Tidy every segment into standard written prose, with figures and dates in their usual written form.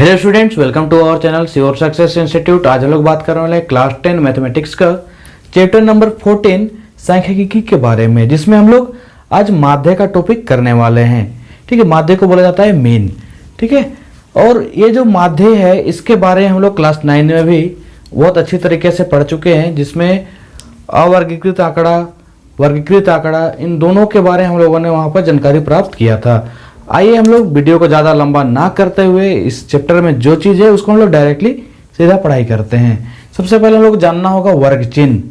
Hello students, welcome to our channel Sure Success Institute. आज हम लोग बात करने वाले हैं क्लास 10 मैथमेटिक्स का चैप्टर नंबर 14 सांख्यिकी के बारे में, जिसमें हम लोग आज माध्य का टॉपिक करने वाले हैं। ठीक है, माध्य को बोला जाता है मीन। ठीक है, और ये जो माध्य है इसके बारे में हम लोग क्लास 9 में भी बहुत अच्छी तरीके से पढ़ चुके हैं, जिसमें अवर्गीकृत आंकड़ा, वर्गीकृत आंकड़ा, इन दोनों के बारे में हम लोगों ने वहाँ पर जानकारी प्राप्त किया था। आइए हम लोग वीडियो को ज़्यादा लंबा ना करते हुए इस चैप्टर में जो चीज़ है उसको हम लोग डायरेक्टली सीधा पढ़ाई करते हैं। सबसे पहले हम लोग जानना होगा वर्ग चिन्ह।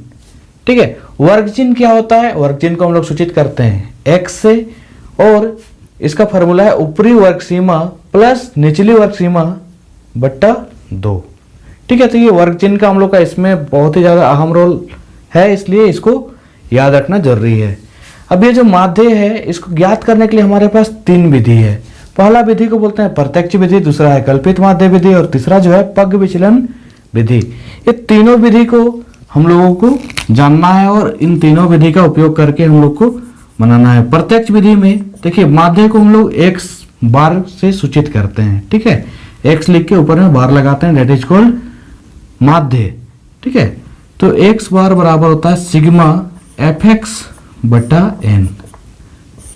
ठीक है, वर्ग चिन्ह क्या होता है? वर्ग चिन्ह को हम लोग सूचित करते हैं x से, और इसका फॉर्मूला है ऊपरी वर्ग सीमा प्लस निचली वर्ग सीमा बट्टा 2। ठीक है, तो ये वर्ग चिन्ह का हम लोग का इसमें बहुत ही ज़्यादा अहम रोल है, इसलिए इसको याद रखना जरूरी है। अब ये जो माध्य है इसको ज्ञात करने के लिए हमारे पास 3 विधि है। पहला विधि को बोलते हैं प्रत्यक्ष विधि, दूसरा है कल्पित माध्य विधि, और तीसरा जो है पग विचलन विधि। ये तीनों विधि को हम लोगों को जानना है और इन तीनों विधि का उपयोग करके हम लोग को बनाना है। प्रत्यक्ष विधि में देखिए माध्य को हम लोग x बार से सूचित करते हैं। ठीक है, x लिख के ऊपर में बार लगाते हैं, दैट इज कॉल्ड माध्य। ठीक है, तो x बार बराबर होता है सिग्मा fx बटा n।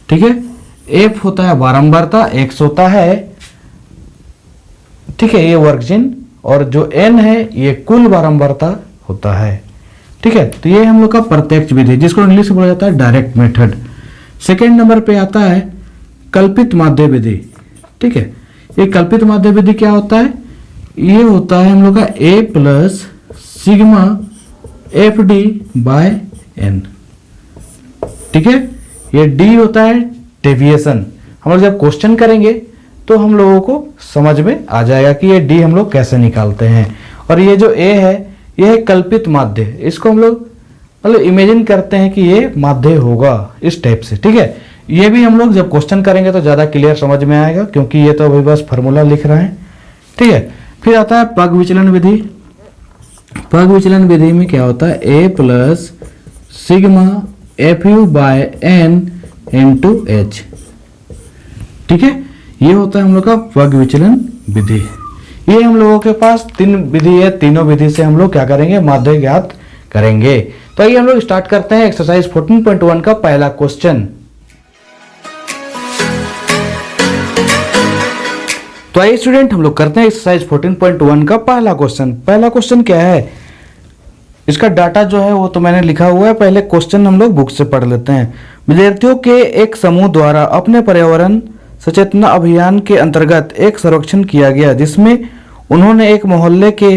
ठीक है, f होता है बारंबारता, x होता है, ठीक है, ये वर्ग चिन्ह, और जो n है ये कुल बारंबारता होता है। ठीक है, तो ये हम लोग का प्रत्यक्ष विधि, जिसको इंग्लिश में बोला जाता है डायरेक्ट मेथड। सेकेंड नंबर पे आता है कल्पित माध्य विधि। ठीक है, ये कल्पित माध्य विधि क्या होता है? ये होता है हम लोग का a plus sigma F D by N. ठीक है, ये d होता है डेविएशन। हम लोग जब क्वेश्चन करेंगे तो हम लोगों को समझ में आ जाएगा कि ये d हम लोग कैसे निकालते हैं। और ये जो a है ये है कल्पित माध्य, इसको हम लोग मतलब इमेजिन करते हैं कि ये माध्य होगा इस टाइप से। ठीक है, ये भी हम लोग जब क्वेश्चन करेंगे तो ज़्यादा क्लियर समझ में आएगा, क्योंकि ये तो अभी बस फार्मूला लिख रहे हैं। ठीक है, फिर आता है पग विचलन विधि। पग विचलन विधि में क्या होता है? a plus sigma F U by N into H. ठीक है, ये होता है हम लोग का पग विचलन विधि। ये हम लोगों के पास 3 विधि है, तीनों विधि से हम लोग क्या करेंगे? माध्य ज्ञात करेंगे। तो आइए हम लोग स्टार्ट करते हैं एक्सरसाइज 14.1 का पहला क्वेश्चन। तो आइए स्टूडेंट हम लोग करते हैं एक्सरसाइज 14.1 का पहला क्वेश्चन। पहला क्वेश्चन क्या है? इसका डाटा जो है वो तो मैंने लिखा हुआ है, पहले क्वेश्चन हम लोग बुक से पढ़ लेते हैं। विद्यार्थियों के एक समूह द्वारा अपने पर्यावरण सचेतना अभियान के अंतर्गत एक सर्वेक्षण किया गया, जिसमें उन्होंने एक मोहल्ले के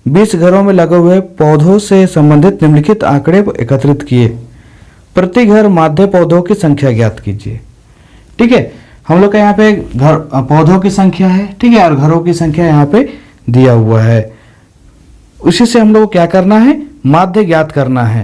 20 घरों में लगे हुए पौधों से संबंधित निम्नलिखित आंकड़े एकत्रित किए। प्रति घर माध्य पौधों की संख्या ज्ञात कीजिए। ठीक है, हम लोग का यहाँ पे घर पौधों की संख्या है, ठीक है, और घरों की संख्या यहाँ पे दिया हुआ है। उसी से हम लोग को क्या करना है? माध्य ज्ञात करना है।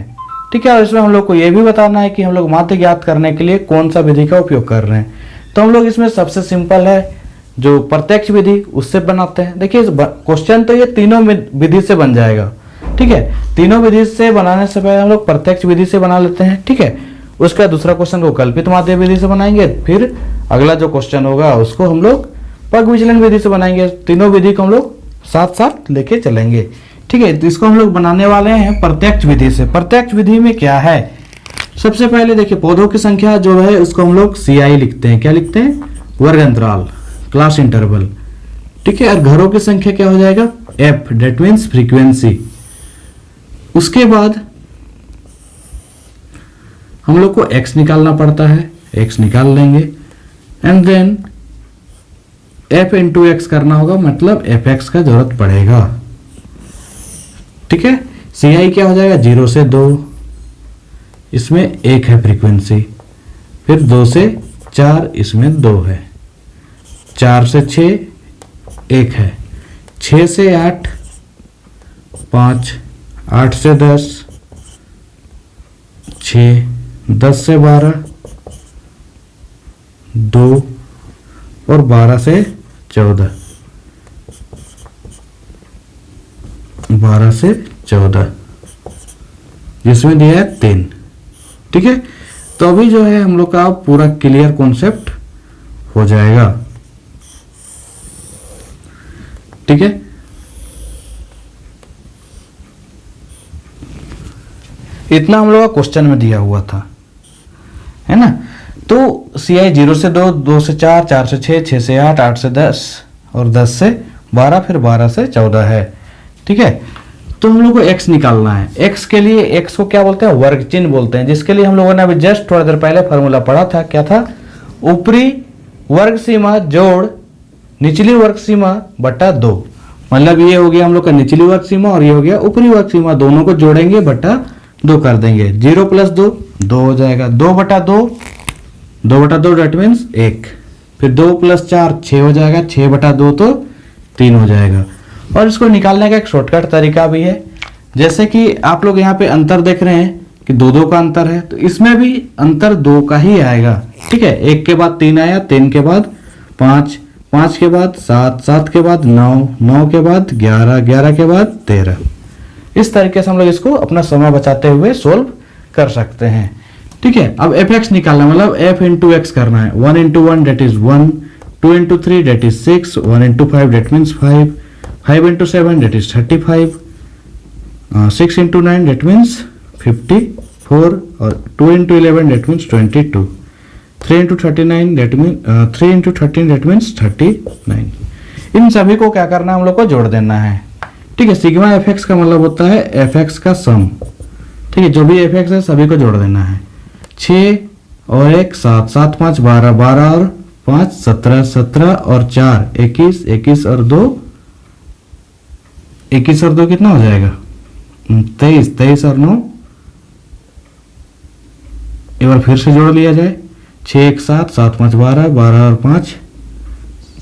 ठीक है, और इसमें हम लोग को यह भी बताना है कि हम लोग माध्य ज्ञात करने के लिए कौन सा विधि का उपयोग कर रहे हैं। तो हम लोग इसमें सबसे सिंपल है जो प्रत्यक्ष विधि, उससे बनाते हैं। देखिए क्वेश्चन तो ये तीनों विधि से बन जाएगा। ठीक है, तीनों विधि से बनाने से पहले हम लोग प्रत्यक्ष विधि से बना लेते हैं। ठीक है, उसका दूसरा क्वेश्चन को कल्पित माध्य विधि से बनाएंगे, फिर अगला जो क्वेश्चन होगा उसको हम लोग पग विचलन विधि से बनाएंगे। तीनों विधि को हम लोग साथ साथ लेके चलेंगे। ठीक है, तो इसको हम लोग बनाने वाले हैं प्रत्यक्ष विधि से। प्रत्यक्ष विधि में क्या है? सबसे पहले देखिए पौधों की संख्या जो है उसको हम लोग CI लिखते हैं। क्या लिखते हैं? वर्ग अंतराल, क्लास इंटरवल। ठीक है, और घरों की संख्या क्या हो जाएगा? F, that means frequency. उसके बाद हम लोग को x निकालना पड़ता है, x निकाल लेंगे, and then f into X करना होगा, मतलब fx का जरूरत पड़ेगा। ठीक है, CI क्या हो जाएगा? 0 से 2, इसमें 1 है फ्रीक्वेंसी, फिर 2 से 4, इसमें 2 है, 4 से 6 1 है, 6 से 8 5, 8 से 10 6, 10 से 12 2, और 12 से 14, 12 से 14, जिसमें दिया है 3। ठीक है, तो अभी जो है हम लोग का पूरा क्लियर कॉन्सेप्ट हो जाएगा। ठीक है, इतना हम लोग का क्वेश्चन में दिया हुआ था, है ना। तो CI 0 से 2, 2 से 4, 4 से 6, 6 से 8, 8 से 10 और 10 से 12, फिर 12 से 14 है। ठीक है, तो हम लोग को x निकालना है। x के लिए, x को क्या बोलते हैं, वर्ग चिन्ह बोलते हैं, जिसके लिए हम लोगों ने अभी जस्ट थोड़ा देर पहले फॉर्मूला पढ़ा था। क्या था, ऊपरी वर्ग सीमा जोड़ निचली वर्ग सीमा बटा 2। मतलब ये हो गया हम लोग का निचली वर्ग सीमा और ये हो गया ऊपरी वर्ग सीमा, दोनों को जोड़ेंगे बटा 2 कर देंगे। 0 + 2 2 हो जाएगा, 2 बटा 2 2 बटा 2 डेट मीन्स 1, फिर 2 + 4 6 हो जाएगा, 6 बटा 2 तो 3 हो जाएगा। और इसको निकालने का एक शॉर्टकट तरीका भी है, जैसे कि आप लोग यहाँ पे अंतर देख रहे हैं कि 2 2 का अंतर है, तो इसमें भी अंतर 2 का ही आएगा। ठीक है, 1 के बाद 3 आया, 3 के बाद 5, 5 के बाद 7, 7 के बाद 9, 9 के बाद 11, 11 के बाद 13। इस तरीके से हम लोग इसको अपना समय बचाते हुए सोल्व कर सकते हैं। ठीक है, अब fx निकालना, मतलब f इंटू एक्स करना है। 1 × 1 that is 1, 2 × 3 that is 6, 1 × 5 that means 5, 5 × 7 that is 35, 6 × 9 that means 54 और 2 × 11 that means 22, 3 × 39 that mean 3 × 13 that means 39। इन सभी को क्या करना है, हम लोग को जोड़ देना है। ठीक है, सिग्मा fx का मतलब होता है fx का सम। ठीक है, जो भी fx है सभी को जोड़ देना है। 6 और 1 7, 7 5 12, 12 और 5 17, 17 और 4 21, 21 और 2 21 और 2 कितना हो जाएगा, 23, 23 और 9। एक बार फिर से जोड़ लिया जाए, 6 1 7, 7 5 12, 12 और 5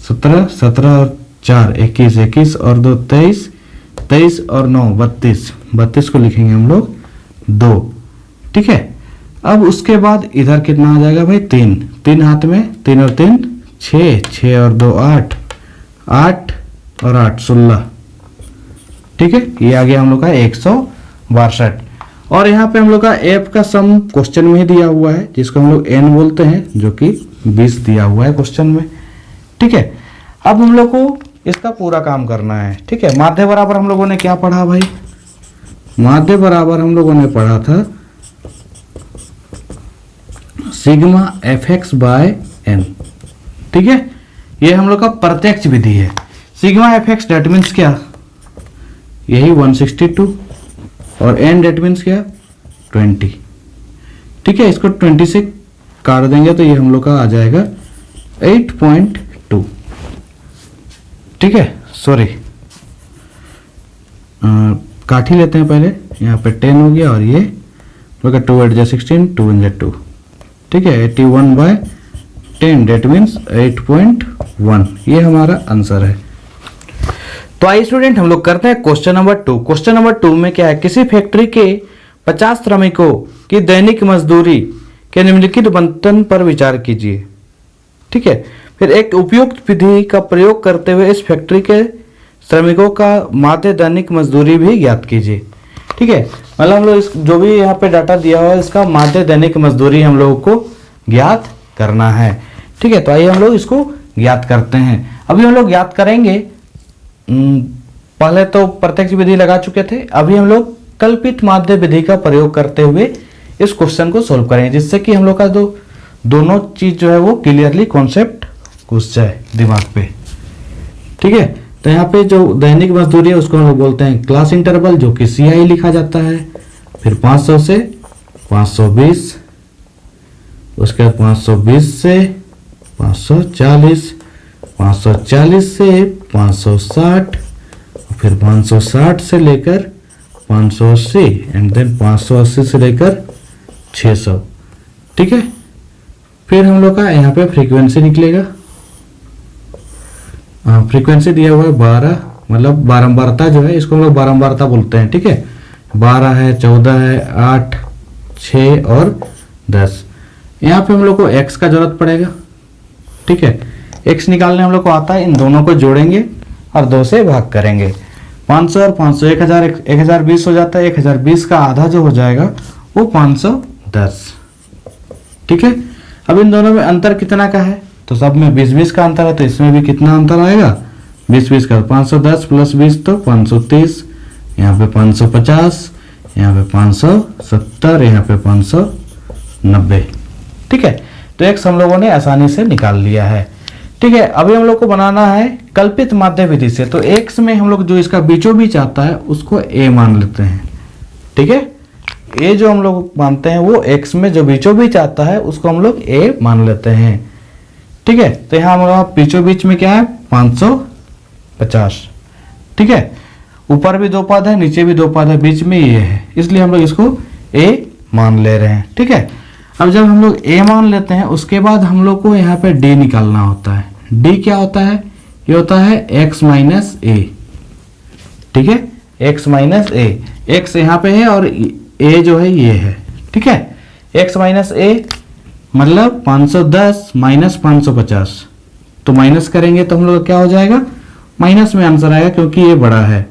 17, 17 और 4 21, 21 और 2 23, 23 और 9 32, 32 को लिखेंगे हम लोग 2। ठीक है, अब उसके बाद इधर कितना आ जाएगा भाई, 3, 3 हाथ में, 3 और 3 6, 6 और 2 8, 8 और 8 16। ठीक है, ये आ गया हम लोग का 162। और यहाँ पे हम लोग का f का सम क्वेश्चन में ही दिया हुआ है, जिसको हम लोग n बोलते हैं, जो कि 20 दिया हुआ है क्वेश्चन में। ठीक है, अब हम लोग को इसका पूरा काम करना है। ठीक है, माध्य बराबर हम लोगों ने क्या पढ़ा भाई, माध्य बराबर हम लोगों ने पढ़ा था सिग्मा fx बाय n। ठीक है, ये हम लोग का प्रत्यक्ष विधि है। सिग्मा fx डेट मीन्स क्या, यही 162 और n डेट मीन्स क्या 20। ठीक है, इसको 20 से काट देंगे तो ये हम लोग का आ जाएगा 8.2। ठीक है, सॉरी काट ही लेते हैं पहले, यहाँ पे 10 हो गया और ये 2 8 16, 2 × 2। ठीक है, 81/10 डेट मीन्स 8.1, ये हमारा आंसर है। तो आइए स्टूडेंट हम लोग करते हैं क्वेश्चन नंबर 2। क्वेश्चन नंबर 2 में क्या है, किसी फैक्ट्री के 50 श्रमिकों की दैनिक मजदूरी के निम्नलिखित बंटन पर विचार कीजिए। ठीक है, फिर एक उपयुक्त विधि का प्रयोग करते हुए इस फैक्ट्री के श्रमिकों का माध्य दैनिक मजदूरी भी ज्ञात कीजिए। ठीक है, मतलब हम लोग जो भी यहाँ पे डाटा दिया हुआ है इसका माध्य दैनिक मजदूरी हम लोगों को ज्ञात करना है। ठीक है, तो आइए हम लोग इसको ज्ञात करते हैं। अभी हम लोग ज्ञात करेंगे, पहले तो प्रत्यक्ष विधि लगा चुके थे, अभी हम लोग कल्पित माध्य विधि का प्रयोग करते हुए इस क्वेश्चन को सोल्व करेंगे, जिससे कि हम लोग का दोनों चीज जो है वो क्लियरली कॉन्सेप्ट घुस जाए दिमाग पे। ठीक है, तो यहाँ पे जो दैनिक मजदूरी है उसको हम लोग बोलते हैं क्लास इंटरवल, जो कि CI लिखा जाता है। फिर 500 से 520, उसके बाद 520 से 540, 540 से 560, फिर 560 से लेकर 580 एंड देन 580 से लेकर 600। ठीक है, फिर हम लोग का यहाँ पे फ्रीक्वेंसी निकलेगा। फ्रीक्वेंसी दिया हुआ है 12, मतलब बारंबारता जो है इसको हम लोग बारंबारता बोलते हैं। ठीक है, 12 है, 14 है, 8, 6 और 10। यहाँ पे हम लोग को x का जरूरत पड़ेगा। ठीक है, x निकालने हम लोग को आता है, इन दोनों को जोड़ेंगे और 2 से भाग करेंगे। 500 और 500 1020 हो जाता है। 1020 का आधा जो हो जाएगा वो 510। ठीक है, अब इन दोनों में अंतर कितना का है, तो सब में 20-20 का अंतर है, तो इसमें भी कितना अंतर आएगा 20 20 का 510 प्लस 20 तो 530, यहाँ पे 550, यहाँ पे 570, यहाँ पे 590। ठीक है, तो x हम लोगों ने आसानी से निकाल लिया है। ठीक है, अभी हम लोग को बनाना है कल्पित माध्य विधि से। तो x में हम लोग जो इसका बीचों बीच आता है उसको a मान लेते हैं। ठीक है, a जो हम लोग मानते हैं वो x में जो बीचों बीच आता है उसको हम लोग a मान लेते हैं। ठीक है, तो यहाँ हमारा बीचों बीच में क्या है 550। ठीक है, ऊपर भी 2 पद है, नीचे भी 2 पद है, बीच में ये है, इसलिए हम लोग इसको a मान ले रहे हैं। ठीक है, अब जब हम लोग a मान लेते हैं उसके बाद हम लोग को यहाँ पे d निकालना होता है। d क्या होता है? ये होता है x माइनस a। ठीक है, x माइनस a, x यहाँ पे है और a जो है ये है। ठीक है, x माइनस a मतलब 510 माइनस 550, तो माइनस करेंगे तो हम लोग क्या हो जाएगा, माइनस में आंसर आएगा क्योंकि ये बड़ा है।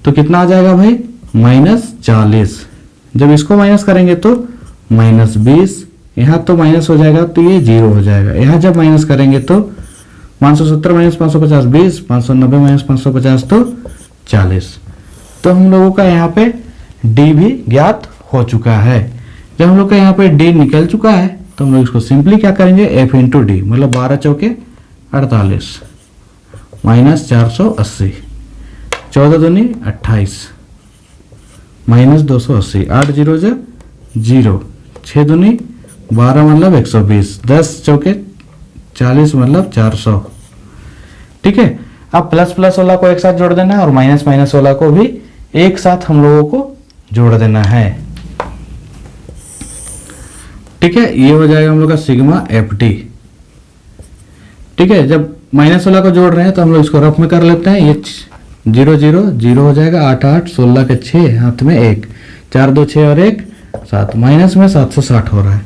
तो कितना आ जाएगा भाई, -40। जब इसको माइनस करेंगे तो -20, यहाँ तो माइनस हो जाएगा तो ये 0 हो जाएगा। यहाँ जब माइनस करेंगे तो 570 माइनस 550 20, 590 माइनस 550 तो 40। तो हम लोगों का यहाँ पे d भी ज्ञात हो चुका है। जब हम लोग का यहाँ पे d निकल चुका है तो हम लोग इसको सिंपली क्या करेंगे, f इंटू डी, मतलब 12 चौके 48 माइनस 480, 14 दूनी 28 माइनस 280, 8 जीरो 0, 6 दूनी 12 मतलब 120, 10 चौके 40 मतलब 400। ठीक है, अब प्लस प्लस वाला को एक साथ जोड़ देना है और माइनस माइनस वाला को भी एक साथ हम लोगों को जोड़ देना है। ठीक है, ये हो जाएगा हम लोग का सिग्मा एफ टी। ठीक है, जब माइनस वाला को जोड़ रहे हैं तो हम लोग इसको रफ में कर लेते हैं। ये 0 0 0 हो जाएगा, 8 8 16 के 6, हाथ में 1, 4 2 6 और 1 7, माइनस में 760 हो रहा है।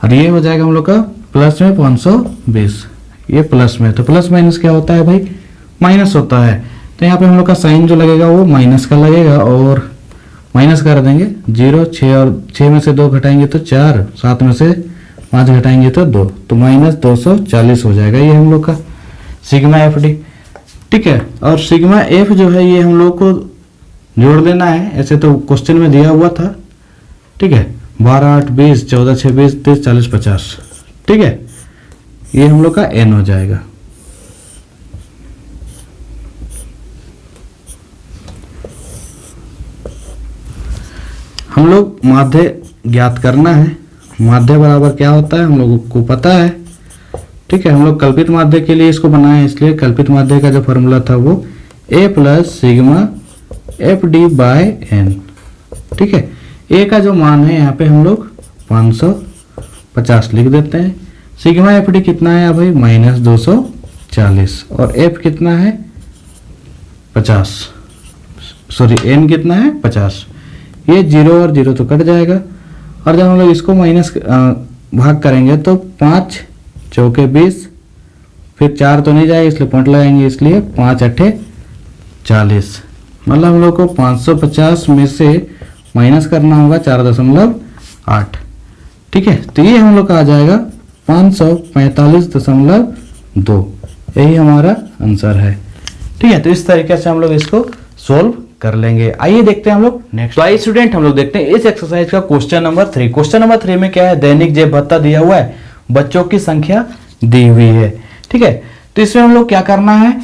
और ये हो जाएगा हम लोग का प्लस में 520, ये प्लस में। तो प्लस माइनस क्या होता है भाई, माइनस होता है। तो यहाँ पे हम लोग का साइन जो लगेगा वो माइनस का लगेगा और माइनस कर देंगे 0, 6 और 6 में से 2 घटाएंगे तो 4, 7 में से 5 घटाएंगे तो 2, तो माइनस 240 हो जाएगा ये हम लोग का सिग्मा एफ डी। ठीक है, और सिग्मा एफ जो है ये हम लोग को जोड़ देना है, ऐसे तो क्वेश्चन में दिया हुआ था। ठीक है, 12 8 20, 14 6 20 30 40 50। ठीक है, ये हम लोग का एन हो जाएगा। हम लोग माध्य ज्ञात करना है। माध्य बराबर क्या होता है हम लोगों को पता है। ठीक है, हम लोग कल्पित माध्य के लिए इसको बनाए, इसलिए कल्पित माध्य का जो फॉर्मूला था वो a plus sigma F D by N. ठीक है, a का जो मान है यहाँ पे हम लोग 550 लिख देते हैं। सिग्मा एफ डी कितना है भाई, -240, और f कितना है 50, सॉरी n कितना है 50। ये 0 और 0 तो कट जाएगा, और जब हम लोग इसको माइनस भाग करेंगे तो 5 चौके 20, फिर 4 तो नहीं जाएगा इसलिए पॉइंट लगाएंगे, इसलिए 5 8 40, मतलब हम लोग को 550 में से माइनस करना होगा 4.8। ठीक है, तो ये हम लोग का आ जाएगा 545.2, यही हमारा आंसर है। ठीक है, तो इस तरीके से हम लोग इसको सोल्व कर लेंगे। आइए देखते हैं हम लोग नेक्स्ट। तो आइए स्टूडेंट हम लोग देखते हैं इस एक्सरसाइज का क्वेश्चन नंबर 3। क्वेश्चन नंबर 3 में क्या है, दैनिक जेब भत्ता दिया हुआ है, बच्चों की संख्या दी हुई है। ठीक है, तो इसमें हम लोग क्या करना है,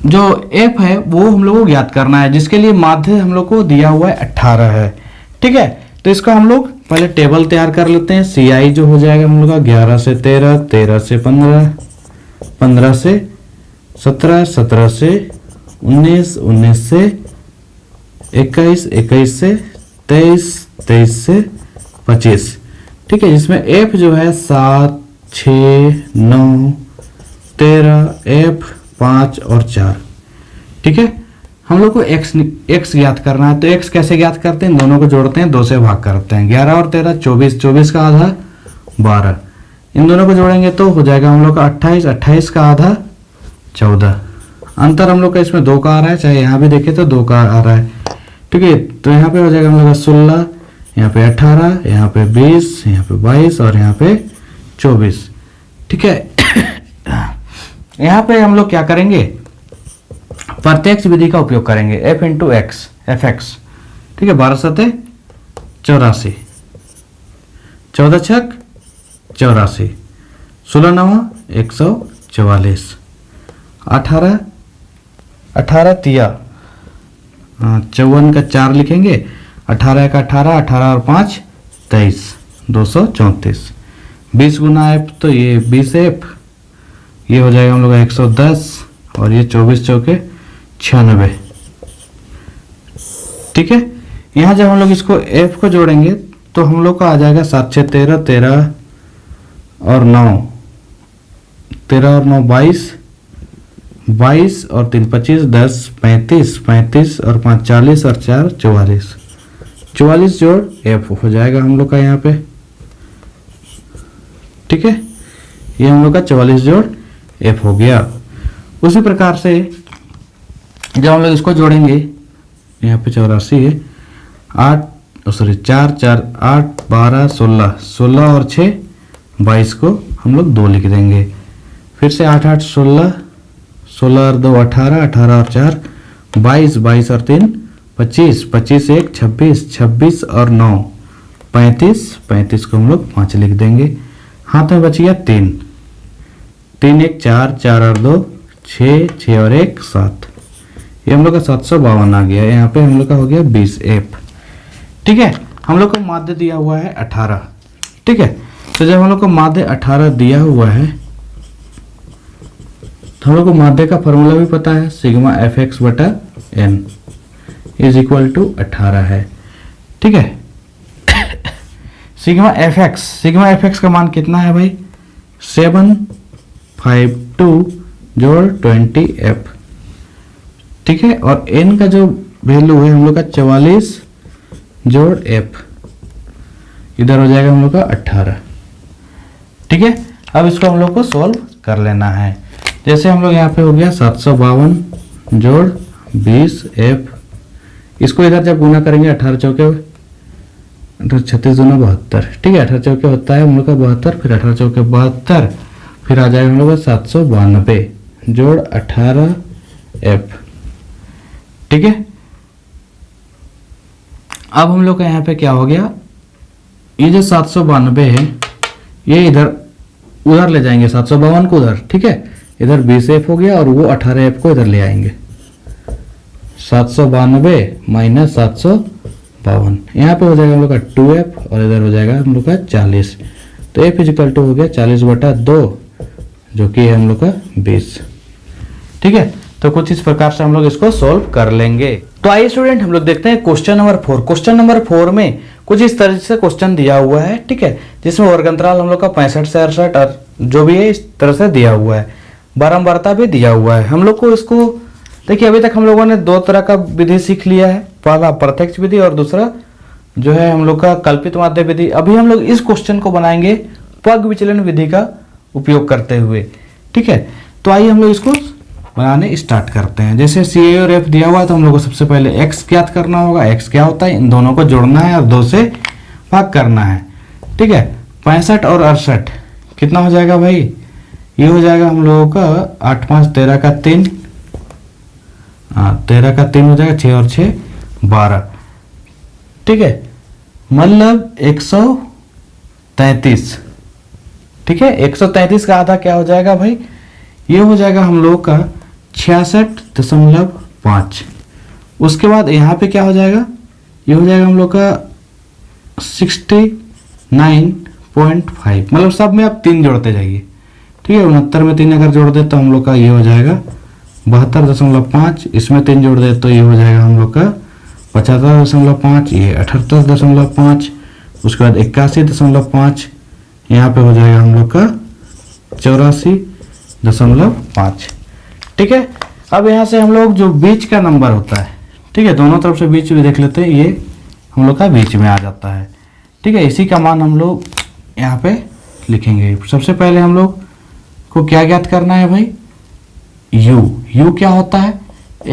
जो एफ है वो हम लोग को ज्ञात करना है, जिसके लिए माध्य हम लोग को दिया हुआ है 18 है। ठीक है, तो इसका हम लोग पहले टेबल तैयार कर लेते हैं। सी आई जो हो जाएगा हम लोग का 11 से 13, 13 से 15, 15 से 17, 17 से 19, 19 से 21, 21 से 23, 23 से 25। ठीक है, जिसमें एफ जो है 7, 6, 9, 13, एफ 5 और 4। ठीक है, हम लोग को x ज्ञात करना है। तो x कैसे ज्ञात करते हैं, दोनों को जोड़ते हैं, 2 से भाग करते हैं। 11 और 13 24, 24 का आधा 12, इन दोनों को जोड़ेंगे तो हो जाएगा हम लोग का 28, 28 का आधा 14। अंतर हम लोग का इसमें 2 का आ रहा है, चाहे यहाँ भी देखें तो 2 का आ रहा है। ठीक है, तो यहाँ पे हो जाएगा हम लोग का 16, यहाँ पे 18, यहाँ पे 20, यहाँ पे 22 और यहाँ पे 24। ठीक है, यहाँ पे हम लोग क्या करेंगे, प्रत्यक्ष विधि का उपयोग करेंगे, F into x, F x. ठीक है, 12 सते 84, 14 छक 84, 16 नवा 144, 18 तिया 54 का 4 लिखेंगे, 18 का 18, 18 और 5 23, 234। 20 गुना एफ तो ये 20 एफ, ये हो जाएगा हम लोग 110 और ये 24 चौके 96। ठीक है, यहाँ जब हम लोग इसको एफ को जोड़ेंगे तो हम लोग का आ जाएगा 7 6 13, 13 और 9, 13 और 9 22, 22 और 3 25, 10 35, 35 और 5 40 और 4 44, 44 जोड़ एफ हो जाएगा हम लोग का यहाँ पे। ठीक है, ये हम लोग का 44 जोड़ एफ हो गया। उसी प्रकार से जब हम लोग इसको जोड़ेंगे, यहाँ पे 84 है, 4 4 8 12 16, 16 और 6 22 को हम लोग 2 लिख देंगे। फिर से 8 8 16, 16 और 2 18, 18 और 4 22, 22 और 3 25, 25 1 26, 26 और 9 35, 35 को हम लोग 5 लिख देंगे। हाथ में बच गया 3, 3 1 4, 4 और 2 6, 6 और 1 7, ये हम लोग का 752 आ गया। यहाँ पे हम लोग का हो गया 20 एफ। ठीक है, हम लोग को माध्य दिया हुआ है 18। ठीक है, तो जब हम लोग को माध्य 18 दिया हुआ है तो हम लोग को माध्य का फॉर्मूला भी पता है, सिग्मा एफ एक्स बटा एन इज इक्वल टू 18 है। ठीक है, सिग्मा एफ एक्स का मान कितना है भाई, 752 जोड़ 20 एफ। ठीक है, और एन का जो वैल्यू है हम लोग का 44 जोड़ एफ, इधर हो जाएगा हम लोग का 18। ठीक है, अब इसको हम लोग को सोल्व कर लेना है। जैसे हम लोग यहाँ पे हो गया 752 जोड़ 20 एफ, इसको इधर जब गुना करेंगे 18 चौके 36 दूना 72। ठीक है, 18 चौके होता है हम लोग का 72, फिर 18 चौके 72, फिर आ जाएगा हम लोग का 792 जोड़ 18 एफ। ठीक है, अब हम लोग का यहाँ पे क्या हो गया, ये जो 792 है ये इधर उधर ले जाएंगे, 752 को उधर। ठीक है, इधर 20 एफ हो गया और वो 18 एफ को इधर ले आएंगे, 792 माइनस 752, यहाँ पे हो जाएगा हम लोग का 2 एफ और इधर हो जाएगा हम लोग का 40। तो एफ इजिकल टू हो गया 40 बटा 2 जो कि है हम लोग का 20। ठीक है, तो कुछ इस प्रकार से हम लोग इसको सोल्व कर लेंगे। तो आइए स्टूडेंट हम लोग देखते हैं क्वेश्चन नंबर 4। क्वेश्चन नंबर 4 में कुछ इस तरह से क्वेश्चन दिया हुआ है। ठीक है, जिसमें वर्ग अंतराल हम लोग का 65 से 68 और जो भी है इस तरह से दिया हुआ है, बारंबारता भी दिया हुआ है। हम लोग को इसको देखिए, अभी तक हम लोगों ने 2 तरह का विधि सीख लिया है, पहला प्रत्यक्ष विधि और दूसरा जो है हम लोग का कल्पित माध्य विधि। अभी हम लोग इस क्वेश्चन को बनाएंगे पग विचलन विधि का उपयोग करते हुए। ठीक है, तो आइए हम लोग इसको बनाने स्टार्ट करते हैं। जैसे सी ए और एफ दिया हुआ है तो हम लोग को सबसे पहले एक्स ज्ञात करना होगा। एक्स क्या होता है, इन दोनों को जोड़ना है और 2 से भाग करना है। ठीक है, 65 और 68 कितना हो जाएगा भाई, ये हो जाएगा हम लोगों का 8 5 13 का 3, 13 का 3 हो जाएगा, 6 और 6 12। ठीक है, मतलब 133। ठीक है, 133 का आधा क्या हो जाएगा भाई, ये हो जाएगा हम लोगों का 66.5। उसके बाद यहाँ पे क्या हो जाएगा, ये हो जाएगा हम लोग का 69.5। मतलब सब में आप 3 जोड़ते जाइए। ठीक है, 69 में 3 अगर जोड़ दे तो हम लोग का ये हो जाएगा 72.5। इसमें 3 जोड़ दे तो ये हो जाएगा हम लोग का 75.5, ये 78.5। उसके बाद 81.5, यहाँ पे हो जाएगा हम लोग का 84.5। ठीक है, अब यहाँ से हम लोग जो बीच का नंबर होता है, ठीक है, दोनों तरफ से बीच में देख लेते हैं, ये हम लोग का बीच में आ जाता है। ठीक है, इसी का मान हम लोग यहाँ पे लिखेंगे। सबसे पहले हम लोग को क्या ज्ञात करना है भाई, u क्या होता है,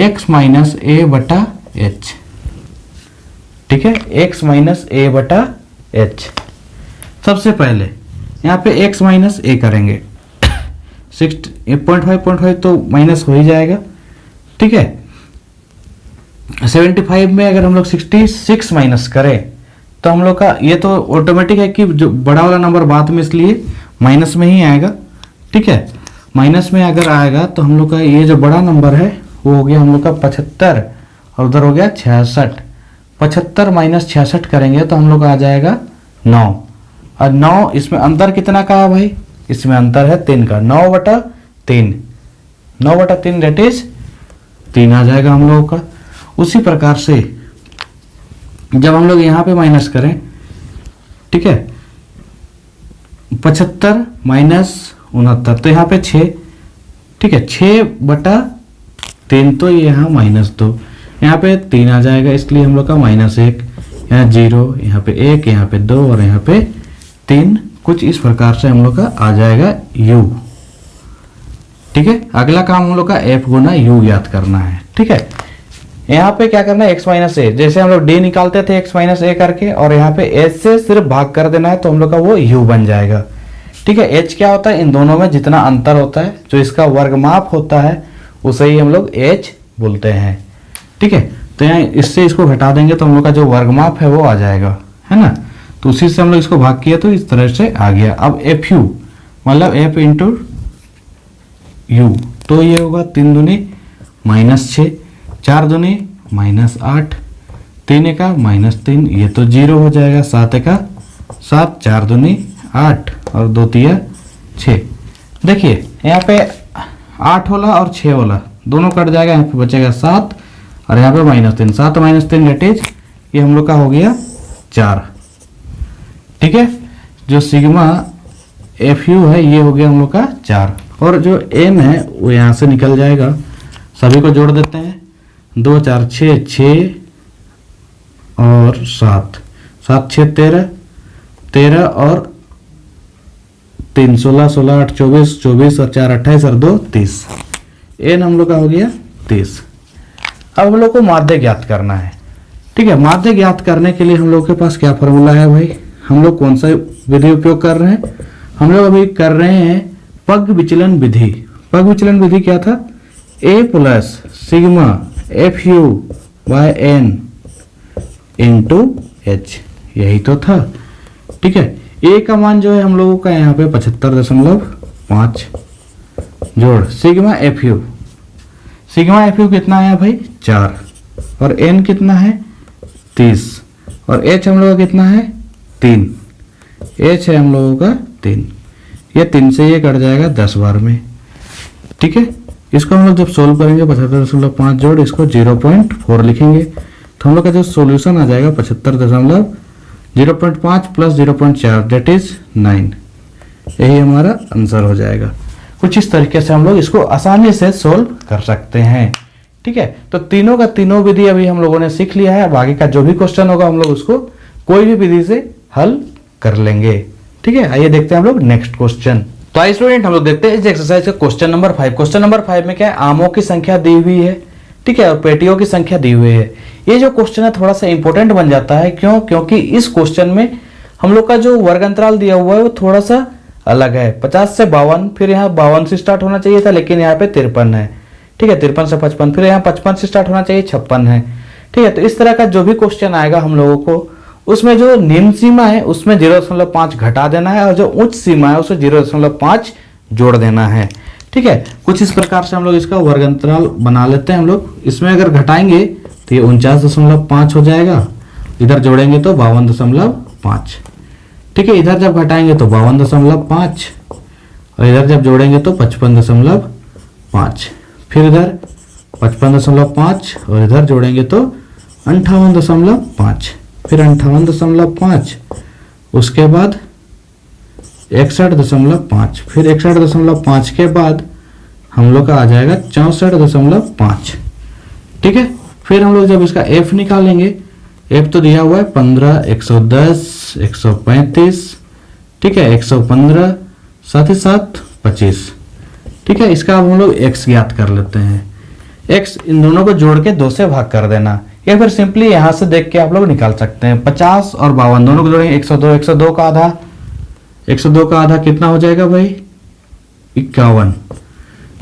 x माइनस ए बटा एच। ठीक है, x माइनस ए बटा एच। सबसे पहले यहाँ पे x माइनस ए करेंगे, 6.5 तो माइनस हो ही जाएगा। ठीक है, 75 में अगर हम लोग 66 माइनस करें तो हम लोग का ये तो ऑटोमेटिक है कि जो बड़ा वाला नंबर बाद में, इसलिए माइनस में ही आएगा। ठीक है, माइनस में अगर आएगा तो हम लोग का ये जो बड़ा नंबर है वो हो गया हम लोग का 75 और उधर हो गया 66। 75 माइनस 66 करेंगे तो हम लोग का आ जाएगा 9। और 9 इसमें अंतर कितना का है भाई? इसमें अंतर है 3 का। 9/3, 9/3 डेट इज 3 आ जाएगा हम लोगों का। उसी प्रकार से जब हम लोग यहाँ पे माइनस करें, ठीक है, 75 माइनस 69 तो यहाँ पे 6, ठीक है, 6/3 तो यहाँ -2, यहाँ पे 3 आ जाएगा, इसलिए हम लोग का -1, यहाँ 0, यहाँ पे 1, यहाँ पे 2 और यहाँ पे 3। कुछ इस प्रकार से हम लोग का आ जाएगा u। ठीक है, अगला काम हम लोग का f गुना u याद करना है। ठीक है, यहाँ पे क्या करना है, x माइनस ए, जैसे हम लोग d निकालते थे x माइनस ए करके, और यहाँ पे h से सिर्फ भाग कर देना है तो हम लोग का वो u बन जाएगा। ठीक है, h क्या होता है, इन दोनों में जितना अंतर होता है, जो इसका वर्गमाप होता है, उसे ही हम लोग h बोलते हैं। ठीक है, तो यहाँ इससे इसको घटा देंगे तो हम लोग का जो वर्गमाप है वो आ जाएगा, है ना। तो उसी से हम लोग इसको भाग किया तो इस तरह से आ गया। अब एफ यू मतलब f इंटू यू, तो ये होगा 3 दूनी -6, 4 दूनी -8, 3 एका -3, ये तो 0 हो जाएगा। 7 एका 7, 4 दूनी 8 और 2 तिया 6। देखिए यहाँ पे 8 होला और 6 होला, दोनों कट जाएगा, यहाँ पे बचेगा 7 और यहाँ पे -3। 7 - 3 डेट इज ये हम लोग का हो गया 4। ठीक है, जो सिग्मा एफ यू है ये हो गया हम लोग का 4, और जो एम है वो यहाँ से निकल जाएगा। सभी को जोड़ देते हैं, 2 4 6, 6 और 7, 7 6 13, 13 और 3 16, 16 8 24, 24 और 4 28 और 2 30। एन हम लोग का हो गया 30। अब हम लोग को माध्य ज्ञात करना है। ठीक है, माध्य ज्ञात करने के लिए हम लोग के पास क्या फॉर्मूला है भाई? हम लोग कौन सा विधि उपयोग कर रहे हैं? हम लोग अभी कर रहे हैं पग विचलन विधि। पग विचलन विधि क्या था? a plus sigma F U by N into H, यही तो था। ठीक है, a का मान जो है हम लोगों का यहाँ पे 75.5 जोड़ sigma F you. Sigma F you कितना आया भाई? 4, और n कितना है? 30, और h हम लोग का कितना है? 3। h है हम लोगों का 3। ये 3 से ये कट जाएगा 10 बार में। ठीक है, इसको हम लोग जब सोल्व करेंगे 75.5 जोड़ इसको 0.4 लिखेंगे तो हम लोग का जो सॉल्यूशन आ जाएगा 75.05 प्लस 0.4 डेट इज 9। यही हमारा आंसर हो जाएगा। कुछ इस तरीके से हम लोग इसको आसानी से सोल्व कर सकते हैं। ठीक है, तो तीनों का तीनों विधि अभी हम लोगों ने सीख लिया है। अब आगे का जो भी क्वेश्चन होगा हम लोग उसको कोई भी विधि से हल कर लेंगे। ठीक है, आइए देखते हैं हम लोग नेक्स्ट क्वेश्चन। तो आइए स्टूडेंट हम लोग देखते हैं इस एक्सरसाइज का क्वेश्चन नंबर 5। क्वेश्चन नंबर 5 में क्या है, आमों की संख्या दी हुई है, ठीक है, और पेटियों की संख्या दी हुई है। ये जो क्वेश्चन है थोड़ा सा इंपॉर्टेंट बन जाता है। क्यों? क्योंकि इस क्वेश्चन में हम लोग का जो वर्ग अंतराल दिया हुआ है वो थोड़ा सा अलग है। 50 से 52, फिर यहाँ 52 से स्टार्ट होना चाहिए था लेकिन यहाँ पे 53 है। ठीक है, 53 से 55, फिर यहाँ 55 से स्टार्ट होना चाहिए, 56 है। ठीक है, तो इस तरह का जो भी क्वेश्चन आएगा हम लोगों को उसमें जो निम्न सीमा है उसमें 0.5 घटा देना है, और जो उच्च सीमा है उसमें 0.5 जोड़ देना है। ठीक है, कुछ इस प्रकार से हम लोग इसका वर्ग अंतराल बना लेते हैं। हम लोग इसमें अगर घटाएंगे तो ये 49.5 हो जाएगा, इधर जोड़ेंगे तो 52.5। ठीक है, इधर जब घटाएंगे तो 52.5 और इधर जब जोड़ेंगे तो 55.5, फिर इधर 55.5 और इधर जोड़ेंगे तो 58.5, फिर 58.5, उसके बाद 61.5, फिर 61.5 के बाद हम लोग का आ जाएगा 64.5। ठीक है, फिर हम लोग जब इसका f निकालेंगे, f तो दिया हुआ है 15, 110, 135, ठीक है, 115, साथ ही साथ 25। ठीक है, इसका अब हम लोग x ज्ञात कर लेते हैं। x इन दोनों को जोड़ के 2 से भाग कर देना, या फिर सिंपली यहां से देख के आप लोग निकाल सकते हैं। 50 और 52 दोनों को जोड़ेंगे 102, 102 का आधा, 102 का आधा कितना हो जाएगा भाई? 51।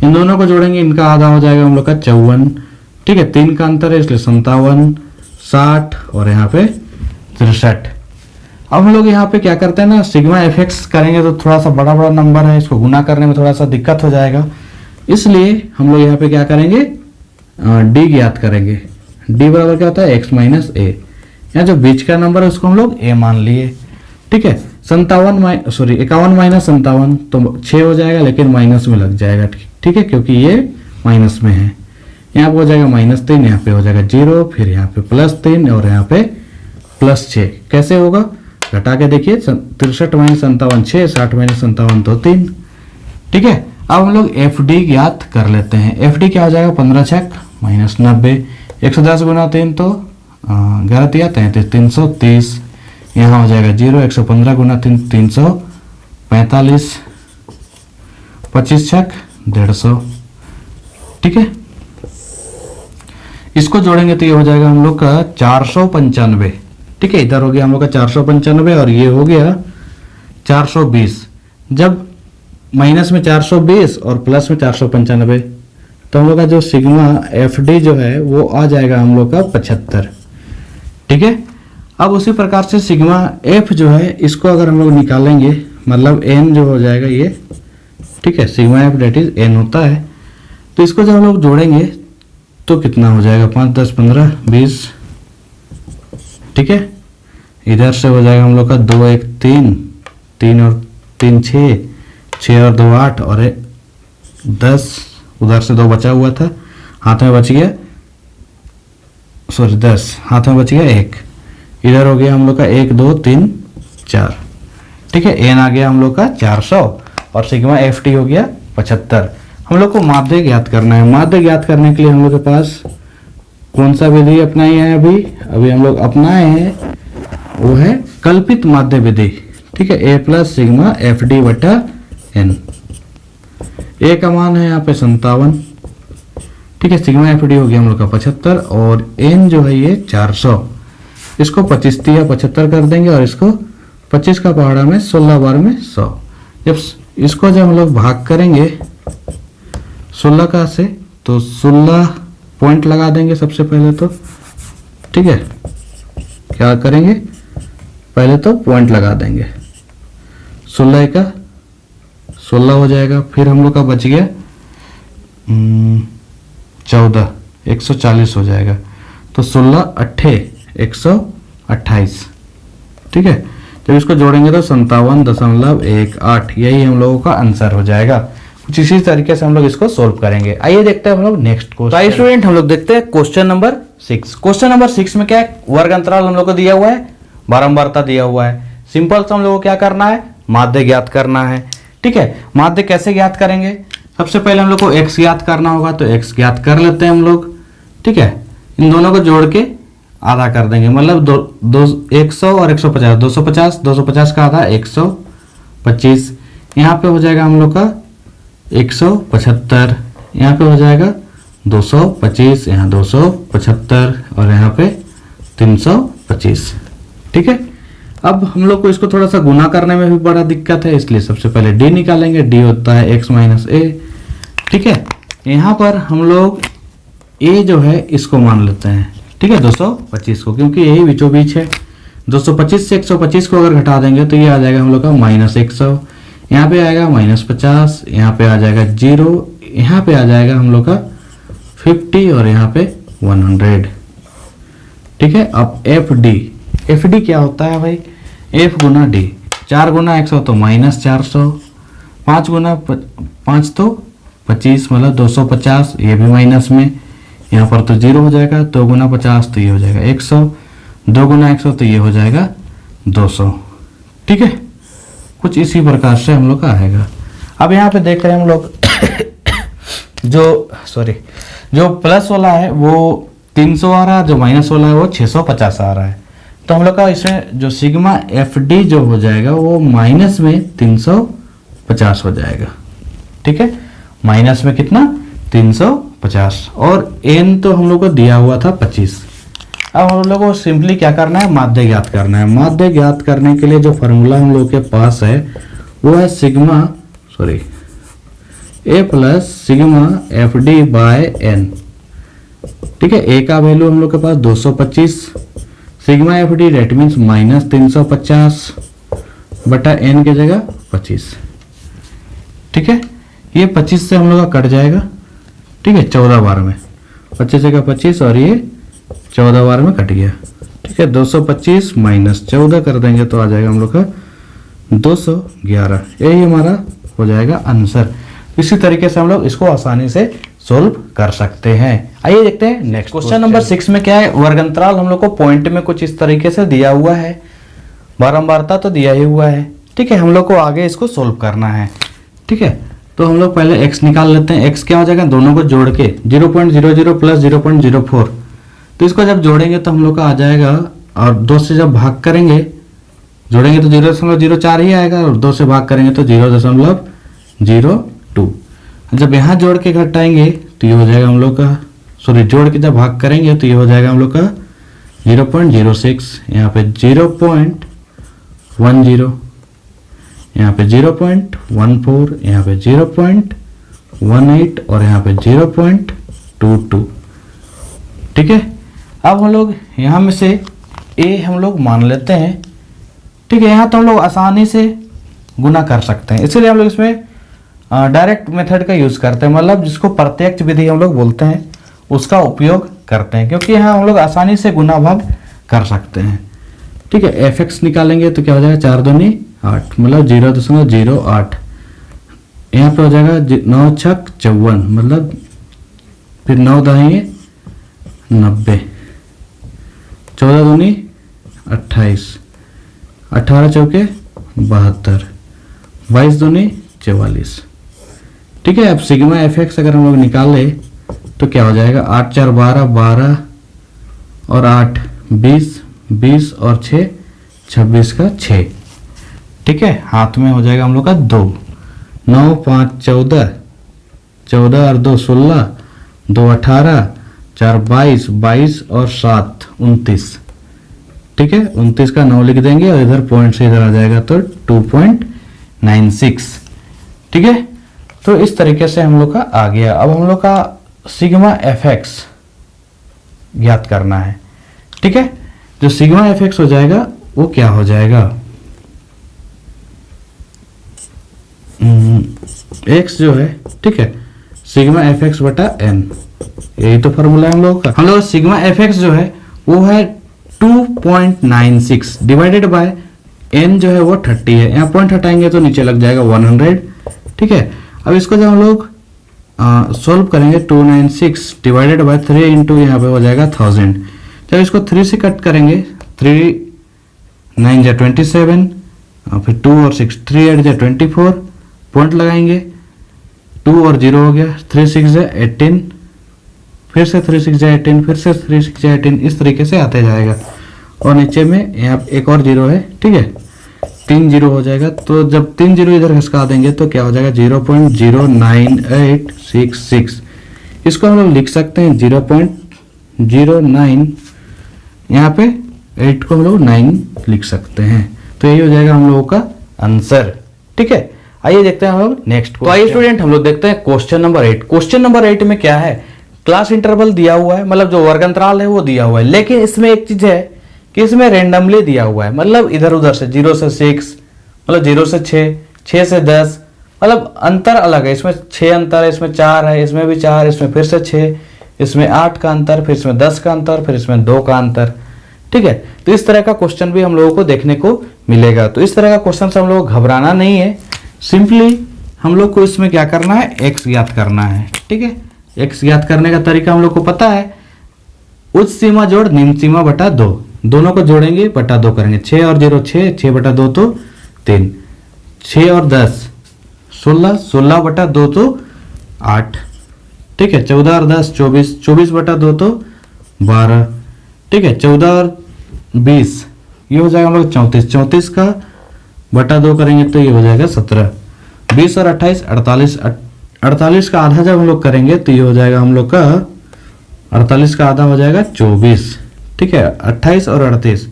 इन दोनों को जोड़ेंगे, इनका आधा हो जाएगा हम लोग का 54, ठीक है, 3 का अंतर है इसलिए 57, 60 और यहाँ पे 63। अब हम लोग यहाँ पे क्या करते हैं ना, सिग्मा एफ एक्स करेंगे तो थोड़ा सा बड़ा बड़ा नंबर है, इसको गुना करने में थोड़ा सा दिक्कत हो जाएगा, इसलिए हम लोग यहाँ पे क्या करेंगे, डी ज्ञात करेंगे। डी बराबर क्या होता है, एक्स माइनस ए। यहाँ जो बीच का नंबर है उसको हम लोग ए मान लिए। ठीक है, 51 माइनस 57 तो 6 हो जाएगा, लेकिन माइनस में लग जाएगा। ठीक है, क्योंकि ये माइनस में है। यहाँ पे हो जाएगा -3, यहाँ पे हो जाएगा 0, फिर यहाँ पे +3 और यहाँ पे +6। कैसे होगा, घटा के देखिए, 63 माइनस 57 6, 60 माइनस 57 तो 3। ठीक है, अब हम लोग एफ डी ज्ञात कर लेते हैं। एफ डी क्या हो जाएगा, 15 छक -90, 110 गुना 3 तो 11 या 33, 330। यहाँ हो जाएगा 0, 115 गुना 3 345, 25 छक 150। ठीक है, इसको जोड़ेंगे तो ये हो जाएगा हम लोग का 495। ठीक है, इधर हो गया हम लोग का 495 और ये हो गया 420। जब माइनस में 420 और प्लस में 495 तो हम लोग का जो सिग्मा एफ डी जो है वो आ जाएगा हम लोग का 75। ठीक है, अब उसी प्रकार से सिग्मा एफ जो है इसको अगर हम लोग निकालेंगे, मतलब एन जो हो जाएगा ये, ठीक है, sigma F that is N होता है, तो इसको जब हम लोग जोड़ेंगे तो कितना हो जाएगा, 5 10 15 20। ठीक है, इधर से हो जाएगा हम लोग का 2 1 3, 3 और 3 6, 6 और 2 8 और 10, उधर से 2 बचा हुआ था, हाथ में बच गया, 10 हाथ में बच गया 1, इधर हो गया हम लोग का 1 2 3 4। ठीक है, एन आ गया हम लोग का 400 और सिग्मा एफ टी हो गया 75। हम लोग को माध्य ज्ञात करना है। माध्य ज्ञात करने के लिए हम लोग के पास कौन सा विधि अपनाई है, अभी हम लोग अपनाए हैं, वो है कल्पित माध्य विधि। ठीक है, A plus sigma F D बटा एन। ए का मान है यहाँ पे 57। ठीक है, सिग्मा एफ डी हो गया हम लोग का 75 और एन जो है ये 400। इसको 25 या 75 कर देंगे और इसको 25 का पहाड़ा में 16 बार में 100। जब इसको जब हम लोग भाग करेंगे 16 का से, तो 16 पॉइंट लगा देंगे सबसे पहले तो। ठीक है, क्या करेंगे, पहले तो पॉइंट लगा देंगे, 16 का 16 हो जाएगा, फिर हम लोग का बच गया 14, 140 हो जाएगा, तो 16 8 128। ठीक है, जब इसको जोड़ेंगे तो 57.18, यही हम लोगों का आंसर हो जाएगा। कुछ इसी तरीके से हम लोग इसको सोल्व करेंगे। आइए देखते हैं हम लोग नेक्स्ट क्वेश्चन। आइए स्टूडेंट, हम लोग देखते हैं क्वेश्चन नंबर 6। क्वेश्चन नंबर 6 में क्या है, वर्ग अंतराल हम लोग को दिया हुआ है, बारंबारता दिया हुआ है। सिंपल से हम लोग को क्या करना है, माध्य ज्ञात करना है। ठीक है, माध्य कैसे ज्ञात करेंगे, सबसे पहले हम लोग को x ज्ञात करना होगा, तो x ज्ञात कर लेते हैं हम लोग। ठीक है, इन दोनों को जोड़ के आधा कर देंगे, मतलब 100 और 150, 250, 250 का आधा 125। यहाँ पे हो जाएगा हम लोग का 175, यहाँ पे हो जाएगा 225, यहाँ 275 और यहाँ पे 325। ठीक है, अब हम लोग को इसको थोड़ा सा गुना करने में भी बड़ा दिक्कत है, इसलिए सबसे पहले d निकालेंगे। d होता है x माइनस ए। ठीक है, यहाँ पर हम लोग a जो है इसको मान लेते हैं। ठीक है, 225 को, क्योंकि यही बीचों बीच है। 225 से 125 को अगर घटा देंगे तो ये आ जाएगा हम लोग का -100, यहाँ पे आएगा -50, यहाँ पे आ जाएगा 0, यहाँ पे आ जाएगा हम लोग का 50 और यहाँ पे 100। ठीक है, अब एफ डी क्या होता है भाई, f गुना d, 4 गुना 100 तो -400, 5 गुना 5 तो 25, मतलब 250, ये भी माइनस में, यहाँ पर तो 0 हो जाएगा। 2 गुना 50 तो ये हो जाएगा 100, 2 गुना 100 तो ये हो जाएगा 200। ठीक है, कुछ इसी प्रकार से हम लोग का आएगा। अब यहाँ पे देख रहे हैं हम लोग जो प्लस वाला है वो 300 आ रहा है, जो माइनस वाला है वो 650 आ रहा है। तो हम लोग का इसमें जो सिग्मा एफ डी जो हो जाएगा वो माइनस में 350 हो जाएगा। ठीक है, माइनस में कितना, 350, और एन तो हम लोग को दिया हुआ था 25। अब हम लोग को सिंपली क्या करना है, माध्य ज्ञात करना है। माध्य ज्ञात करने के लिए जो फॉर्मूला हम लोग के पास है वो है A plus sigma F D by N. ठीक है, ए का वैल्यू हम लोग के पास 225 sigma F D that means minus 350 बटा एन की जगह 25। ठीक है, ये 25 से हम लोग का कट जाएगा। ठीक है, 14 बार में 25 जगह 25 और ये 14 बार में कट गया। ठीक है, 225 माइनस 14 कर देंगे तो आ जाएगा हम लोग का 211। यही हमारा हो जाएगा आंसर। इसी तरीके से हम लोग इसको आसानी से सोल्व कर सकते हैं। आइए देखते हैं नेक्स्ट क्वेश्चन नंबर 6 में क्या है। वर्गंतराल हम लोग को पॉइंट में कुछ इस तरीके से दिया हुआ है, बारंबारता तो दिया ही हुआ है। ठीक है, हम लोग को आगे इसको सोल्व करना है। ठीक है, तो हम लोग पहले x निकाल लेते हैं। x क्या हो जाएगा, दोनों को जोड़ के 0.00 प्लस 0.04, तो इसको जब जोड़ेंगे तो हम लोग का आ जाएगा, और 2 से जब भाग करेंगे, जोड़ेंगे तो 0.04 ही आएगा, और 2 से भाग करेंगे तो 0.02। जब यहाँ जोड़ के घटाएंगे तो ये हो जाएगा हम लोग का, सॉरी जोड़ के जब भाग करेंगे तो ये हो जाएगा हम लोग का 0.06, यहाँ पे 0.10, यहाँ पे 0.14, यहाँ पे 0.18 और यहाँ पे 0.22। ठीक है, अब हम लोग यहाँ में से a हम लोग मान लेते हैं। ठीक है, यहाँ तो हम लोग आसानी से गुना कर सकते हैं, इसलिए हम लोग इसमें डायरेक्ट मेथड का यूज करते हैं, मतलब जिसको प्रत्यक्ष विधि हम लोग बोलते हैं उसका उपयोग करते हैं, क्योंकि यहाँ हम लोग आसानी से गुना भाग कर सकते हैं। ठीक है, fx निकालेंगे तो क्या हो जाएगा, 4 दूनी 8, मतलब 0.08। यहाँ पे हो जाएगा 9 छक 54, मतलब फिर 9 दाहिए 90, 14 दूनी 28, 18 चौके 72, 22 दूनी 44। ठीक है, अब सिग्मा एफ एक्स अगर हम लोग निकाले तो क्या हो जाएगा, 8 4 12, 12 और 8 20, 20 और 6 26 का 6। ठीक है, हाथ में हो जाएगा हम लोग का 2, 9 5 14, 14 और 2 16, 2 18, 4 22, 22 और 7 29। ठीक है, 29 का 9 लिख देंगे और इधर पॉइंट से इधर आ जाएगा तो 2.96। ठीक है, तो इस तरीके से हम लोग का आ गया। अब हम लोग का सिग्मा एफ एक्स ज्ञात करना है। ठीक है, जो सिग्मा एफ एक्स हो जाएगा वो क्या हो जाएगा, एक्स जो है, ठीक है, सिग्मा एफ एक्स बटा एन, यही तो फॉर्मूला है हम लोग का। हम लोग सिग्मा एफ एक्स जो है वो है 2.96 डिवाइडेड बाय एन जो है वो 30 है, यहाँ पॉइंट हटाएंगे तो नीचे लग जाएगा 100। ठीक है, अब इसको जब हम लोग सोल्व करेंगे 296 डिवाइडेड बाय 3 इंटू यहाँ पे हो जाएगा 1000। जब इसको 3 से कट करेंगे, 3 9 जा 27, फिर 2 और 6 3 8 जा 24, पॉइंट लगाएंगे, 2 और 0 हो गया, 3 6 जा 18, फिर से 3 6 जा 18, फिर से 3 6 जा 18, इस तरीके से आते जाएगा। और नीचे में यहाँ एक और 0 है। ठीक है, 3 0 हो जाएगा, तो जब 3 0 इधर घसका देंगे तो क्या हो जाएगा 0.09866। इसको हम लोग लिख सकते हैं 0.09, यहाँ पे 8 को हम लोग 9 लिख सकते हैं, तो यही हो जाएगा हम लोगों का आंसर। ठीक है, आइए देखते हैं हम लोग नेक्स्ट। तो आइए स्टूडेंट हम लोग देखते हैं क्वेश्चन नंबर 8। क्वेश्चन नंबर 8 में क्या है, क्लास इंटरवल दिया हुआ है, मतलब जो वर्गंतराल है वो दिया हुआ है, लेकिन इसमें एक चीज है कि इसमें रेंडमली दिया हुआ है, मतलब इधर उधर से 0 से 6, मतलब 0 से 6, 6 से 10, मतलब अंतर अलग है। इसमें 6 अंतर है, इसमें 4 है, इसमें भी 4, इसमें फिर से 6, इसमें 8 का अंतर, फिर इसमें 10 का अंतर, फिर इसमें 2 का अंतर। ठीक है, तो इस तरह का क्वेश्चन भी हम लोगों को देखने को मिलेगा। तो इस तरह का क्वेश्चन से हम लोग को घबराना नहीं है, सिंपली हम लोग को इसमें क्या करना है, एक्स ज्ञात करना है। ठीक है, एक्स ज्ञात करने का तरीका हम लोग को पता है, उच्च सीमा जोड़ निम्न सीमा बटा 2, दोनों को जोड़ेंगे बटा 2 करेंगे, 6 और 0 6, 6 बटा 2 तो 3, 6 और 10 16, 16 बटा 2 तो 8। ठीक है, 14 और 10 24, 24 बटा 2 तो 12। ठीक है, 14 और 20 ये हो जाएगा हम लोग 34, 34 का बटा 2 करेंगे तो ये हो जाएगा 17, 20 और 28 48, 48 का आधा जब हम लोग करेंगे तो ये हो जाएगा हम लोग का 48 का आधा हो जाएगा 24। ठीक है, 28 और 38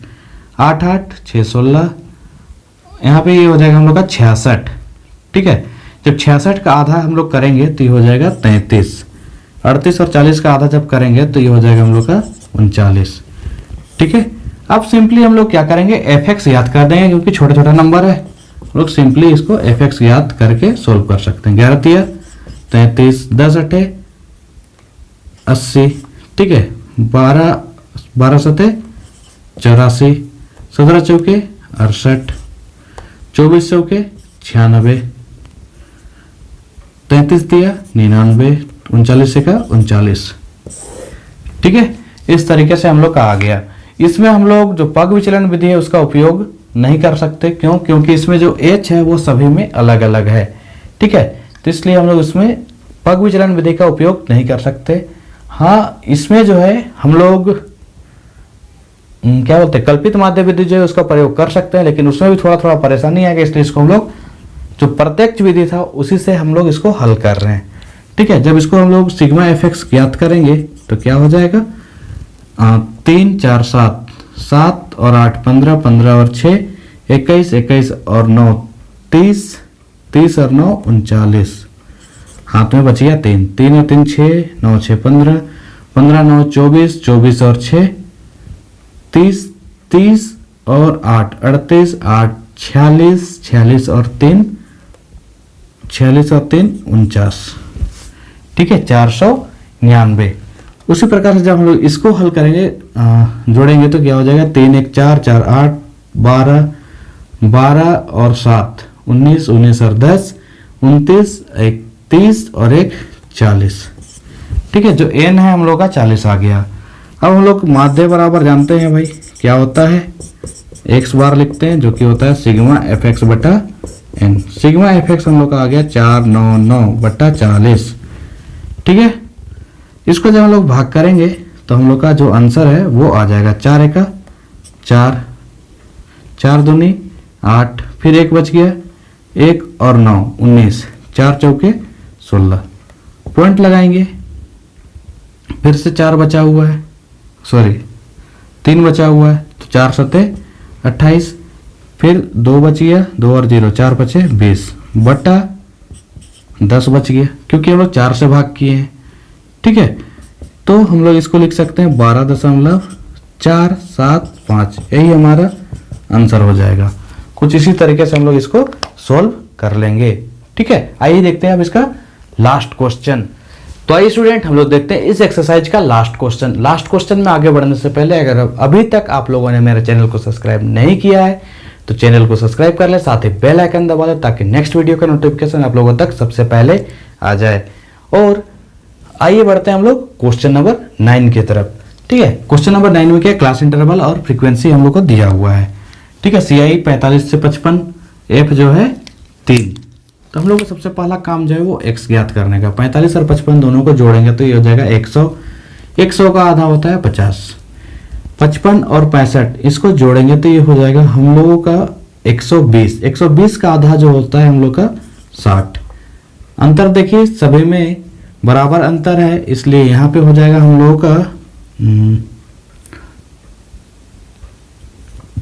8 8 6 16, यहाँ पे ये हो जाएगा हम लोग का 66। ठीक है, जब 66 का आधा हम लोग करेंगे तो ये हो जाएगा 33। 38 और 40 का आधा जब करेंगे तो ये हो जाएगा हम लोग का 39। ठीक है, अब सिंपली हम लोग क्या करेंगे, एफ एक्स याद कर देंगे क्योंकि छोटा छोटा नंबर है, हम लोग सिंपली इसको एफ एक्स याद करके सोल्व कर सकते हैं। 11 तिया 33, 10 अठे 80, ठीक है, 12 सते 84, 17 चौके 68, 24 चौके 96, 33 तिया 99, 39 का 39। ठीक है, इस तरीके से हम लोग का आ गया। इसमें हम लोग जो पग विचलन विधि है उसका उपयोग नहीं कर सकते, क्यों? क्योंकि इसमें जो h है वो सभी में अलग अलग है। ठीक है, तो इसलिए हम लोग इसमें पग विचलन विधि का उपयोग नहीं कर सकते। हाँ, इसमें जो है हम लोग क्या बोलते हैं, कल्पित माध्य विधि जो है उसका प्रयोग कर सकते हैं, लेकिन उसमें भी थोड़ा थोड़ा परेशानी आएगी, इसलिए इसको हम लोग जो प्रत्यक्ष विधि था उसी से हम लोग इसको हल कर रहे हैं। ठीक है, जब इसको हम लोग सिग्मा एफ एक्स ज्ञात करेंगे तो क्या हो जाएगा, 3 4 7, 7 और 8 15, 15 और 6 21, 21 और 9 30, 30 और 9 39, हाथ में बच गया 3, 3 और 3 6, 9 6 15, 15 9 24, 24 और 6 30, 30 और 8 38, 8 46, 46 और 3 46 और 3 49। ठीक है, 499। उसी प्रकार से जब हम लोग इसको हल करेंगे, जोड़ेंगे तो क्या हो जाएगा, 3 1 4, 4 8 12, 12 और 7 19, 19 और 10 29, 31 और 1 40। ठीक है, जो n है हम लोग का 40 आ गया। अब हम लोग माध्य बराबर जानते हैं भाई क्या होता है, x बार लिखते हैं जो कि होता है सिग्मा एफ एक्स बटा n। सिग्मा एफ एक्स हम लोग का आ गया 499 बटा 40। ठीक है, इसको जब हम लोग भाग करेंगे तो हम लोग का जो आंसर है वो आ जाएगा 4 एका 4, 4 दूनी 8, फिर 1 बच गया, 1 और 9 19, 4 चौके 16, पॉइंट लगाएंगे, फिर से 4 बचा हुआ है, सॉरी 3 बचा हुआ है, तो 4 सते 28, फिर 2 बच गया, 2 और 0 4 बचे 20 बटा 10 बच गया, क्योंकि हम लोग 4 से भाग किए हैं। ठीक है, तो हम लोग इसको लिख सकते हैं 12.475, यही हमारा आंसर हो जाएगा। कुछ इसी तरीके से हम लोग इसको सॉल्व कर लेंगे। ठीक है, आइए देखते हैं अब इसका लास्ट क्वेश्चन। तो आइए स्टूडेंट, हम लोग देखते हैं इस एक्सरसाइज का लास्ट क्वेश्चन। लास्ट क्वेश्चन में आगे बढ़ने से पहले अगर अभी तक आप लोगों ने मेरे चैनल को सब्सक्राइब नहीं किया है तो चैनल को सब्सक्राइब कर ले, साथ ही बेल आइकन दबा दे ताकि नेक्स्ट वीडियो का नोटिफिकेशन आप लोगों तक सबसे पहले आ जाए। और आइए बढ़ते हैं हम लोग क्वेश्चन नंबर 9 की तरफ। ठीक है, क्वेश्चन नंबर 9 में क्या, क्लास इंटरवल और फ्रीक्वेंसी हम लोग को दिया हुआ है। ठीक है, CI 45 से 55, F जो है 3। तो हम लोग को सबसे पहला काम जो है वो x ज्ञात करने का। 45 और 55 दोनों को जोड़ेंगे तो ये हो जाएगा 100, 100 का आधा होता है 50, 55 और 65 इसको जोड़ेंगे तो ये हो जाएगा हम लोगों का 120, 120 का आधा जो होता है हम लोग का 60। अंतर देखिए सभी में बराबर अंतर है, इसलिए यहाँ पे हो जाएगा हम लोगों का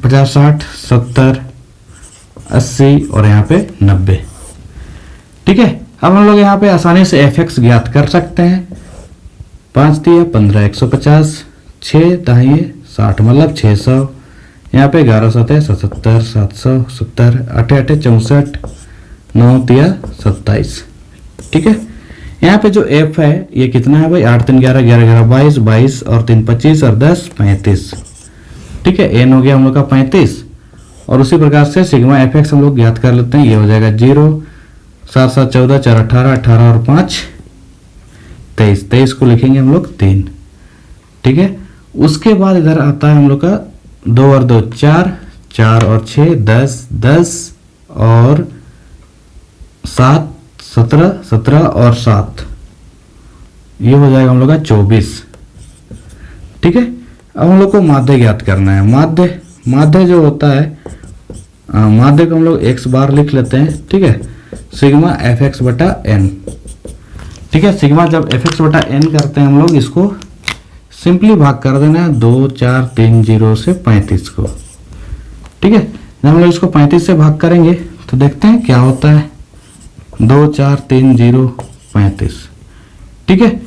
50 60 70 80 और यहाँ पे 90। ठीक है, अब हम लोग यहाँ पे आसानी से एफ एक्स ज्ञात कर सकते हैं। 5 दिया 15 150, 6 दाहिए 60 मतलब 600, यहाँ पे 11 सतह 77 770, 8 8 64, 9 दिया 27। ठीक है, यहाँ पे जो एफ है ये कितना है भाई, 8 3 11 11 11 22, 22 और 3 25 और 10 35। ठीक है, एन हो गया हम लोग का 35। और उसी प्रकार से सिग्मा एफ एक्स हम लोग ज्ञात कर लेते हैं, ये हो जाएगा 0 7 7 14 4 18 18 और 5 23, 23 को लिखेंगे हम लोग 3। ठीक है, उसके बाद इधर आता है हम लोग का 2 और 2 4, 4 और 6 10, 10 और 7 17, 17 और 7 ये हो जाएगा हम लोग का 24। ठीक है, अब हम लोग को माध्य ज्ञात करना है। माध्य जो होता है, माध्य को हम लोग x बार लिख लेते हैं। ठीक है, सिग्मा एफ एक्स बटा एन। ठीक है, सिग्मा जब एफ एक्स बटा एन करते हैं हम लोग इसको सिंपली भाग कर देना है 2 4 3 0 से 35 को। ठीक है, जब हम लोग इसको 35 से भाग करेंगे तो देखते हैं क्या होता है, 2 4 3 0 35। ठीक है,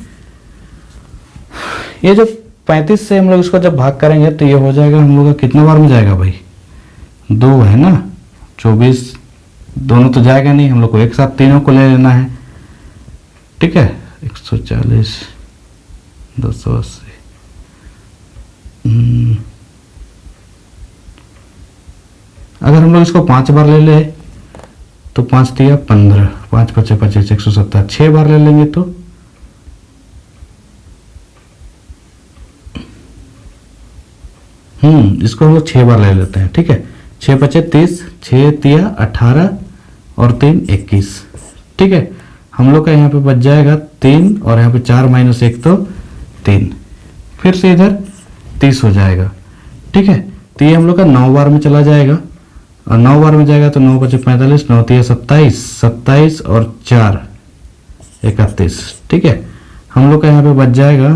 ये जो 35 से हम लोग इसको जब भाग करेंगे तो ये हो जाएगा हम लोग का कितने बार में जाएगा भाई, 2 है ना, 24 दोनों तो जाएगा नहीं, हम लोग को एक साथ तीनों को ले लेना है। ठीक है, 140 280 अगर हम लोग इसको 5 बार ले ले तो 5 दिया 15, 5 5 25 170, 6 बार ले लेंगे तो इसको हम लोग 6 बार ले लेते हैं। ठीक है, 6 5 30, 6 तिया 18 और 3 21। ठीक है, हम लोग का यहाँ पे बच जाएगा 3 और यहाँ पे 4 माइनस 1 तो 3, फिर से इधर 30 हो जाएगा। ठीक है, तो ये हम लोग का 9 बार में चला जाएगा और 9 बार में जाएगा तो 9 5 45, 9 तिया 27, 27 और 4 31। ठीक है, हम लोग का यहाँ पे बच जाएगा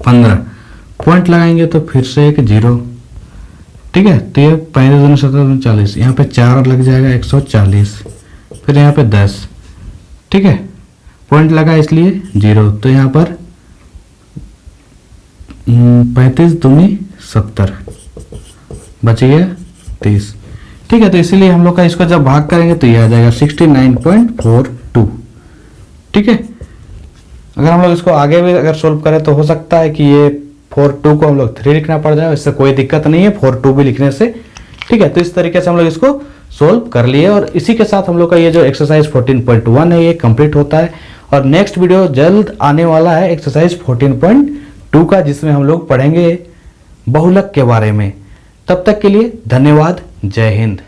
15, पॉइंट लगाएंगे तो फिर से एक 0। ठीक है, तो ये 35 17 40, यहाँ पे 4 लग जाएगा 140, फिर यहाँ पे 10। ठीक है, पॉइंट लगा इसलिए 0, तो यहाँ पर 35 दूनी 70, बच गया 30। ठीक है, तो इसीलिए हम लोग का इसको जब भाग करेंगे तो ये आ जाएगा 69.42। ठीक है, अगर हम लोग इसको आगे भी अगर सोल्व करें तो हो सकता है कि ये 42 को हम लोग 3 लिखना पड़ जाए, इससे कोई दिक्कत नहीं है 42 भी लिखने से। ठीक है, तो इस तरीके से हम लोग इसको सोल्व कर लिए और इसी के साथ हम लोग का ये जो एक्सरसाइज 14.1 है ये कंप्लीट होता है और नेक्स्ट वीडियो जल्द आने वाला है एक्सरसाइज 14.2 का, जिसमें हम लोग पढ़ेंगे बहुलक के बारे में। तब तक के लिए धन्यवाद, जय हिंद।